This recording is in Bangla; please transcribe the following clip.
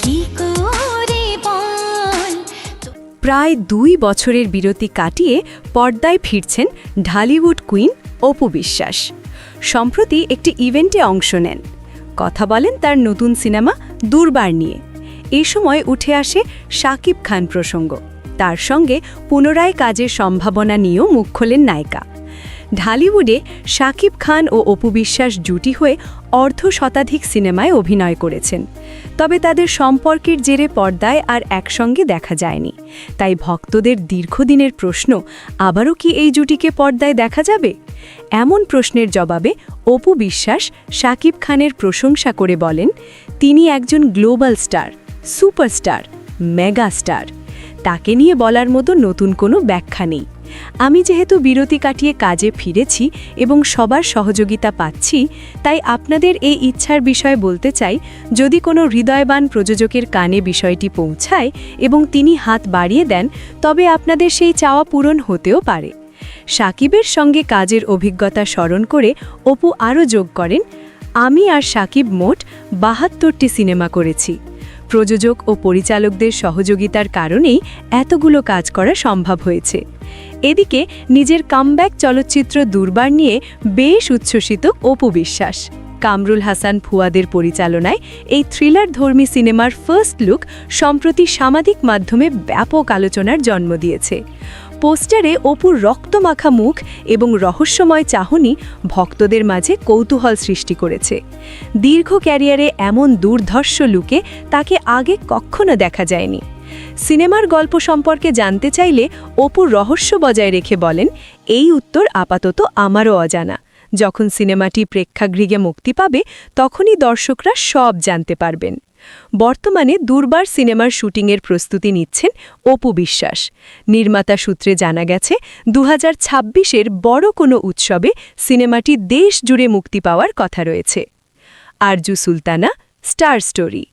কি করে বল। প্রায় 2 বছরের বিরতি কাটিয়ে পর্দায় ফিরছেন ঢালিউড কুইন অপু বিশ্বাস। সম্প্রতি একটি ইভেন্টে অংশ নেন, কথা বলেন তার নতুন সিনেমা দুর্বার নিয়ে। এই সময় উঠে আসে শাকিব খান প্রসঙ্গ, তার সঙ্গে পুনরায় কাজের সম্ভাবনা নিয়েও মুখ খোলেন নায়িকা। ঢালিউডে শাকিব খান ও অপু বিশ্বাস জুটি হয়ে অর্ধশতাধিক সিনেমায় অভিনয় করেছেন, তবে তাদের সম্পর্কের জেরে পর্দায় আর একসঙ্গে দেখা যায়নি। তাই ভক্তদের দীর্ঘদিনের প্রশ্ন, আবারও কি এই জুটিকে পর্দায় দেখা যাবে? এমন প্রশ্নের জবাবে অপু বিশ্বাস শাকিব খানের প্রশংসা করে বলেন, তিনি একজন global star, superstar, mega star. তাকে নিয়ে বলার মতো নতুন কোনো ব্যাখ্যা নেই। আমি যেহেতু বিরতি কাটিয়ে কাজে ফিরেছি এবং সবার সহযোগিতা পাচ্ছি, তাই আপনাদের এই ইচ্ছার বিষয়ে বলতে চাই, যদি কোনো হৃদয়বান প্রযোজকের কানে বিষয়টি পৌঁছায় এবং তিনি হাত বাড়িয়ে দেন, তবে আপনাদের সেই চাওয়া পূরণ হতেও পারে। শাকিবের সঙ্গে কাজের অভিজ্ঞতা স্মরণ করে অপু আরও যোগ করেন, আমি আর শাকিব মোট ৭২টি সিনেমা করেছি। প্রযোজক ও পরিচালকদের সহযোগিতার কারণেই এতগুলো কাজ করা সম্ভব হয়েছে। এদিকে নিজের কামব্যাক চলচ্চিত্র দুর্বার নিয়ে বেশ উচ্ছ্বসিত অপু বিশ্বাস। কামরুল হাসান ফুয়াদের পরিচালনায় এই থ্রিলারধর্মী সিনেমার ফার্স্ট লুক সম্প্রতি সামাজিক মাধ্যমে ব্যাপক আলোচনার জন্ম দিয়েছে। পোস্টারে অপুর রক্তমাখা মুখ এবং রহস্যময় চাহনি ভক্তদের মাঝে কৌতূহল সৃষ্টি করেছে। দীর্ঘ ক্যারিয়ারে এমন দুর্ধর্ষ লুকে তাকে আগে কখনো দেখা যায়নি। সিনেমার গল্প সম্পর্কে জানতে চাইলে অপুর রহস্য বজায় রেখে বলেন, এই উত্তর আপাতত আমারও অজানা। যখন সিনেমাটি প্রেক্ষাগৃহে মুক্তি পাবে, তখনই দর্শকরা সব জানতে পারবেন। বর্তমানে দুর্বার সিনেমার শুটিংয়ের প্রস্তুতি নিচ্ছেন অপু বিশ্বাস। নির্মাতা সূত্রে জানা গেছে, 2026-এর বড় কোনো উৎসবে সিনেমাটি দেশ জুড়ে মুক্তি পাওয়ার কথা রয়েছে। Arzu Sultana, star story.